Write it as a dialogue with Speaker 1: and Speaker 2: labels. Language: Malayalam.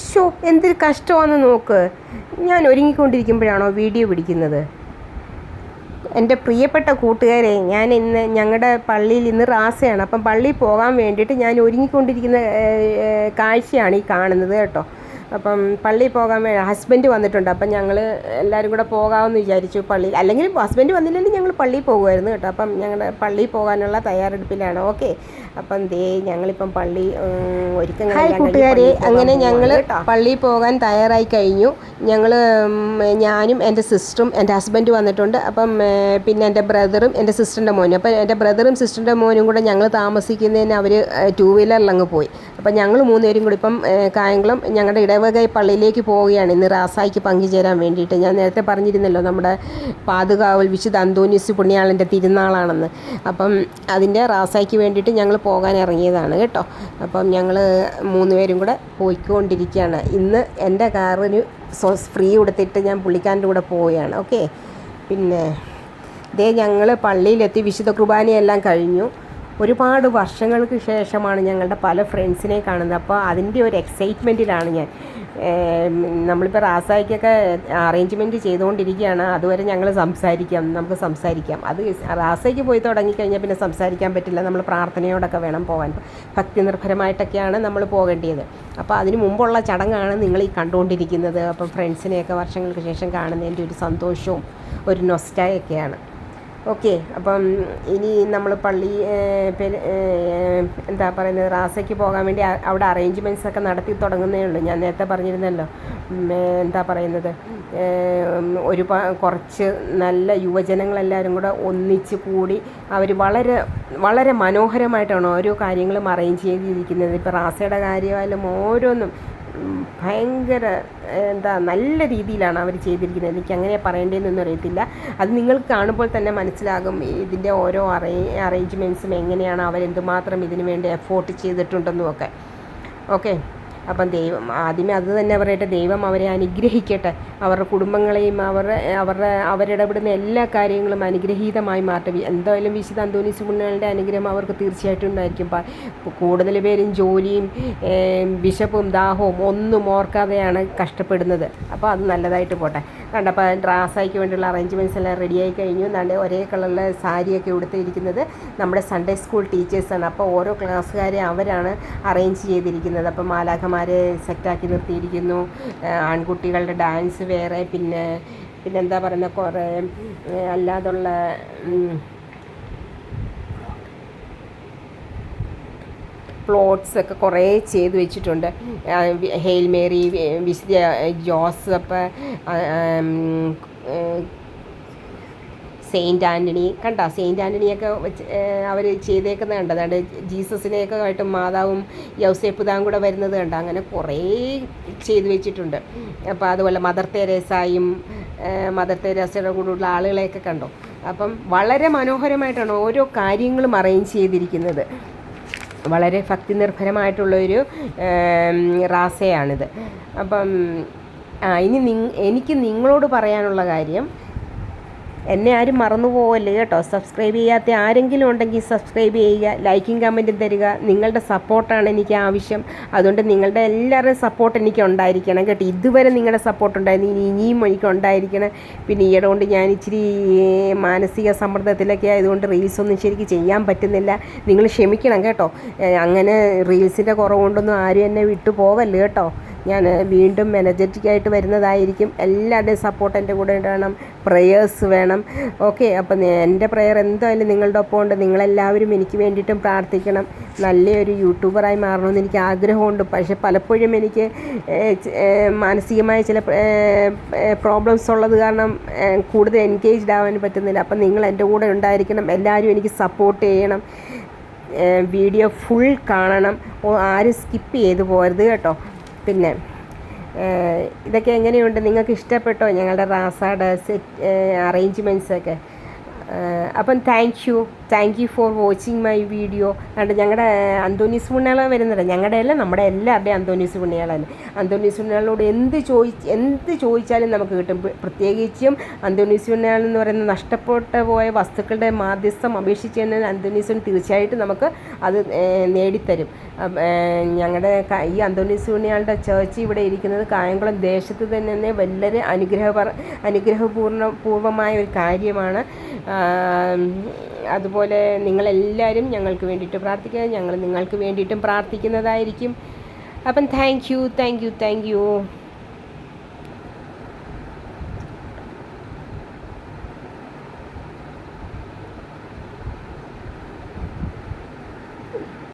Speaker 1: ഷോ എന്തൊരു കഷ്ടമാണെന്ന് നോക്ക്. ഞാൻ ഒരുങ്ങിക്കൊണ്ടിരിക്കുമ്പോഴാണോ വീഡിയോ പിടിക്കുന്നത്? എൻ്റെ പ്രിയപ്പെട്ട കൂട്ടുകാരെ, ഞാൻ ഇന്ന് ഞങ്ങളുടെ പള്ളിയിൽ ഇന്ന് റാസയാണ്. അപ്പം പള്ളിയിൽ പോകാൻ വേണ്ടിയിട്ട് ഞാൻ ഒരുങ്ങിക്കൊണ്ടിരിക്കുന്ന കാഴ്ചയാണ് ഈ കാണുന്നത് കേട്ടോ. അപ്പം പള്ളിയിൽ പോകാൻ ഹസ്ബൻഡ് വന്നിട്ടുണ്ട്. അപ്പം ഞങ്ങൾ എല്ലാവരും കൂടെ പോകാമെന്ന് വിചാരിച്ചു പള്ളിയിൽ. അല്ലെങ്കിൽ ഹസ്ബൻഡ് വന്നില്ലെങ്കിൽ ഞങ്ങൾ പള്ളിയിൽ പോകുമായിരുന്നു കേട്ടോ. അപ്പം ഞങ്ങളുടെ പള്ളിയിൽ പോകാനുള്ള തയ്യാറെടുപ്പിലാണ്. ഓക്കെ, അപ്പം ഞങ്ങളിപ്പം പള്ളി ഒരുക്കങ്ങളെല്ലാം കൂട്ടുകാരെ, അങ്ങനെ ഞങ്ങൾ പള്ളിയിൽ പോകാൻ തയ്യാറായി കഴിഞ്ഞു. ഞാനും എൻ്റെ സിസ്റ്ററും എൻ്റെ ഹസ്ബൻഡ് വന്നിട്ടുണ്ട്. അപ്പം പിന്നെ എൻ്റെ ബ്രദറും എൻ്റെ സിസ്റ്ററിൻ്റെ മോനും. അപ്പം എൻ്റെ ബ്രദറും സിസ്റ്ററിൻ്റെ മോനും കൂടെ ഞങ്ങൾ താമസിക്കുന്നതിന് അവർ 2 വീലറിലങ്ങ് പോയി. അപ്പം ഞങ്ങൾ 3 പേരും കൂടി ഇപ്പം കായംകുളം ഞങ്ങളുടെ ഇടവക പള്ളിയിലേക്ക് പോവുകയാണ് ഇന്ന് റാസായിക്ക് പങ്കുചേരാൻ വേണ്ടിയിട്ട്. ഞാൻ നേരത്തെ പറഞ്ഞിരുന്നല്ലോ നമ്മുടെ പാതുകാവൽ വിശുദ്ധ അന്തോനീസ് പുണ്യാളൻ്റെ തിരുനാളാണെന്ന്. അപ്പം അതിൻ്റെ റാസായിക്ക് വേണ്ടിയിട്ട് ഞങ്ങൾ പോകാൻ ഇറങ്ങിയതാണ് കേട്ടോ. അപ്പം ഞങ്ങൾ 3 പേരും കൂടെ പോയിക്കൊണ്ടിരിക്കുകയാണ്. ഇന്ന് എൻ്റെ കാറിന് ഫ്രീ കൊടുത്തിട്ട് ഞാൻ പുള്ളിക്കാരൻ്റെ കൂടെ പോവുകയാണ്. ഓക്കെ, പിന്നെ ഞങ്ങൾ പള്ളിയിലെത്തി. വിശുദ്ധ കുർബാനയെല്ലാം കഴിഞ്ഞു. ഒരുപാട് വർഷങ്ങൾക്ക് ശേഷമാണ് ഞങ്ങളുടെ പല ഫ്രണ്ട്സിനെ കാണുന്നത്. അപ്പോൾ അതിൻ്റെ ഒരു എക്സൈറ്റ്മെൻറ്റിലാണ് ഞാൻ. നമ്മളിപ്പോൾ റാസായിക്കൊക്കെ അറേഞ്ച്മെൻറ്റ് ചെയ്തുകൊണ്ടിരിക്കുകയാണ്. അതുവരെ ഞങ്ങൾ നമുക്ക് സംസാരിക്കാം. അത് റാസായിക്ക് പോയി തുടങ്ങിക്കഴിഞ്ഞാൽ പിന്നെ സംസാരിക്കാൻ പറ്റില്ല. നമ്മൾ പ്രാർത്ഥനയോടൊക്കെ വേണം പോകാൻ. ഭക്തി നിർഭരമായിട്ടൊക്കെയാണ് നമ്മൾ പോകേണ്ടത്. അപ്പോൾ അതിന് മുമ്പുള്ള ചടങ്ങാണ് നിങ്ങൾ ഈ കണ്ടുകൊണ്ടിരിക്കുന്നത്. അപ്പം ഫ്രണ്ട്സിനെയൊക്കെ വർഷങ്ങൾക്ക് ശേഷം കാണുന്നതിൻ്റെ ഒരു സന്തോഷവും ഒരു നൊസ്റ്റായൊക്കെയാണ്. ഓക്കെ, അപ്പം ഇനി നമ്മൾ പള്ളി എന്താ പറയുന്നത്, റാസയ്ക്ക് പോകാൻ വേണ്ടി അവിടെ അറേഞ്ച്മെൻറ്റ്സൊക്കെ നടത്തി തുടങ്ങുന്നേ ഉള്ളൂ. ഞാൻ നേരത്തെ പറഞ്ഞിരുന്നല്ലോ, എന്താ പറയുന്നത്, കുറച്ച് നല്ല യുവജനങ്ങളെല്ലാവരും കൂടെ ഒന്നിച്ച് കൂടി അവർ വളരെ വളരെ മനോഹരമായിട്ടാണ് ഓരോ കാര്യങ്ങളും അറേഞ്ച് ചെയ്തിരിക്കുന്നത്. ഇപ്പോൾ റാസയുടെ കാര്യമായാലും ഓരോന്നും ഭയങ്കര നല്ല രീതിയിലാണ് അവർ ചെയ്തിരിക്കുന്നത്. എനിക്ക് അങ്ങനെ പറയേണ്ടതെന്നൊന്നും അറിയത്തില്ല. അത് നിങ്ങൾക്ക് കാണുമ്പോൾ തന്നെ മനസ്സിലാകും ഇതിൻ്റെ ഓരോ അറേഞ്ച്മെൻറ്റ്സും എങ്ങനെയാണ് അവരെന്തുമാത്രം ഇതിനു വേണ്ടി എഫോർട്ട് ചെയ്തിട്ടുണ്ടെന്നും ഒക്കെ. ഓക്കെ, അപ്പം ആദ്യമേ അത് തന്നെ പറയട്ടെ, ദൈവം അവരെ അനുഗ്രഹിക്കട്ടെ. അവരുടെ കുടുംബങ്ങളെയും അവരിടപെടുന്ന എല്ലാ കാര്യങ്ങളും അനുഗ്രഹീതമായി മാറ്റും. എന്തായാലും വിശുദ്ധ അന്തോനീസ് പുണ്യാളൻ്റെ അനുഗ്രഹം അവർക്ക് തീർച്ചയായിട്ടും ഉണ്ടായിരിക്കും. കൂടുതൽ പേരും ജോലിയും വിശപ്പും ദാഹവും ഒന്നും ഓർക്കാതെയാണ് കഷ്ടപ്പെടുന്നത്. അപ്പോൾ അത് നല്ലതായിട്ട് പോട്ടെ. കണ്ടപ്പോൾ റാസായിക്ക് വേണ്ടിയുള്ള അറേഞ്ച്മെൻറ്റ്സ് എല്ലാം റെഡിയായി കഴിഞ്ഞു. ഒരേ കളറിലെ സാരിയൊക്കെ ഉടുത്തിരിക്കുന്നത് നമ്മുടെ സൺഡേ സ്കൂൾ ടീച്ചേഴ്സാണ്. അപ്പോൾ ഓരോ ക്ലാസ്സുകാരെ അവരാണ് അറേഞ്ച് ചെയ്തിരിക്കുന്നത്. അപ്പോൾ മാലാഖമാരെ സെറ്റാക്കി നിർത്തിയിരിക്കുന്നു. ആൺകുട്ടികളുടെ ഡാൻസ് വേറെ, പിന്നെന്താ പറയുന്നത്, കുറേ അല്ലാതുള്ള പ്ലോട്ട്സൊക്കെ കുറേ ചെയ്ത് വെച്ചിട്ടുണ്ട്. ഹെയിൽ മേരി, വിശുദ്ധ ജോസഫ്, സെയിൻറ്റ് ആൻ്റണി. സെയിൻറ്റ് ആൻ്റണിയൊക്കെ വെച്ച് അവർ ചെയ്തേക്കുന്നത് കണ്ടതാണ്ട്. ജീസസിനെയൊക്കെ ആയിട്ട് മാതാവും യൗസേപ്പുതാവും കൂടെ വരുന്നത് കണ്ട. അങ്ങനെ കുറേ ചെയ്ത് വെച്ചിട്ടുണ്ട്. അപ്പോൾ അതുപോലെ മദർ തെരേസയുടെ കൂടെയുള്ള ആളുകളെയൊക്കെ കണ്ടോ. അപ്പം വളരെ മനോഹരമായിട്ടാണ് ഓരോ കാര്യങ്ങളും അറേഞ്ച് ചെയ്തിരിക്കുന്നത്. വളരെ ഭക്തി നിർഭരമായിട്ടുള്ളൊരു റാസയാണിത്. അപ്പം ഇനി എനിക്ക് നിങ്ങളോട് പറയാനുള്ള കാര്യം, എന്നെ ആരും മറന്നു പോവല്ലേ കേട്ടോ. സബ്സ്ക്രൈബ് ചെയ്യാത്ത ആരെങ്കിലും ഉണ്ടെങ്കിൽ സബ്സ്ക്രൈബ് ചെയ്യുക, ലൈക്കും കമൻറ്റും തരിക. നിങ്ങളുടെ സപ്പോർട്ടാണ് എനിക്ക് ആവശ്യം. അതുകൊണ്ട് നിങ്ങളുടെ എല്ലാവരുടെയും സപ്പോർട്ട് എനിക്ക് ഉണ്ടായിരിക്കണം കേട്ടോ. ഇതുവരെ നിങ്ങളുടെ സപ്പോർട്ട് ഉണ്ടായിരുന്നു, ഇനിയും എനിക്ക് ഉണ്ടായിരിക്കണം. പിന്നെ ഈയിടെ കൊണ്ട് ഞാൻ ഇച്ചിരി മാനസിക സമ്മർദ്ദത്തിലൊക്കെ ആയതുകൊണ്ട് റീൽസൊന്നും ശരിക്കും ചെയ്യാൻ പറ്റുന്നില്ല. നിങ്ങൾ ക്ഷമിക്കണം കേട്ടോ. അങ്ങനെ റീൽസിൻ്റെ കുറവുകൊണ്ടൊന്നും ആരും എന്നെ വിട്ടു പോവല്ലേ കേട്ടോ. ഞാൻ വീണ്ടും എനർജറ്റിക്കായിട്ട് വരുന്നതായിരിക്കും. എല്ലാവരുടെയും സപ്പോർട്ട് എൻ്റെ കൂടെ വേണം, പ്രേയേഴ്സ് വേണം. ഓക്കെ, അപ്പം എൻ്റെ പ്രേയർ എന്തായാലും നിങ്ങളുടെ ഒപ്പം ഉണ്ട്. നിങ്ങളെല്ലാവരും എനിക്ക് വേണ്ടിയിട്ടും പ്രാർത്ഥിക്കണം. നല്ലൊരു യൂട്യൂബറായി മാറണമെന്ന് എനിക്ക് ആഗ്രഹമുണ്ട്. പക്ഷേ പലപ്പോഴും എനിക്ക് മാനസികമായ ചില പ്രോബ്ലംസ് ഉള്ളത് കാരണം കൂടുതൽ എൻഗേജ്ഡ് ആവാൻ പറ്റുന്നില്ല. അപ്പം നിങ്ങൾ എൻ്റെ കൂടെ ഉണ്ടായിരിക്കണം. എല്ലാവരും എനിക്ക് സപ്പോർട്ട് ചെയ്യണം. വീഡിയോ ഫുൾ കാണണം, ആരും സ്കിപ്പ് ചെയ്ത് പോകരുത് കേട്ടോ. പിന്നെ ഇതൊക്കെ എങ്ങനെയുണ്ട്, നിങ്ങൾക്ക് ഇഷ്ടപ്പെട്ടോ ഞങ്ങളുടെ റാസയുടെ അറേഞ്ച്മെൻറ്റ്സൊക്കെ? അപ്പം thank you for watching my video. അതുകൊണ്ട് ഞങ്ങളുടെ അന്തോനീസ് പുണ്യാള വരുന്നുണ്ട്. ഞങ്ങളുടെ അല്ല, നമ്മുടെ എല്ലാവരുടെയും അന്തോനീസ് പുണ്യാളാണ്. അന്തോനീസ് പുണ്യാളോട് എന്ത് ചോദിച്ചാലും നമുക്ക് കിട്ടും. പ്രത്യേകിച്ചും അന്തോനീസ് പുണ്യാളൻ എന്ന് പറയുന്ന നഷ്ടപ്പെട്ടു പോയ വസ്തുക്കളുടെ മാധ്യസ്ഥം അപേക്ഷിച്ച് തന്നെ അന്തോനീസിന് തീർച്ചയായിട്ടും നമുക്ക് അത് നേടിത്തരും. ഞങ്ങളുടെ ഈ അന്തോണീസ് പുണ്യാളുടെ ചേർച്ച് ഇവിടെ ഇരിക്കുന്നത് കായംകുളം ദേശത്ത് തന്നെ വളരെ പൂർവമായ ഒരു കാര്യമാണ്. അതുപോലെ നിങ്ങളെല്ലാവരും ഞങ്ങൾക്ക് വേണ്ടിയിട്ട് പ്രാർത്ഥിക്കുക, ഞങ്ങൾ നിങ്ങൾക്ക് വേണ്ടിയിട്ടും പ്രാർത്ഥിക്കുന്നതായിരിക്കും. അപ്പം താങ്ക് യു.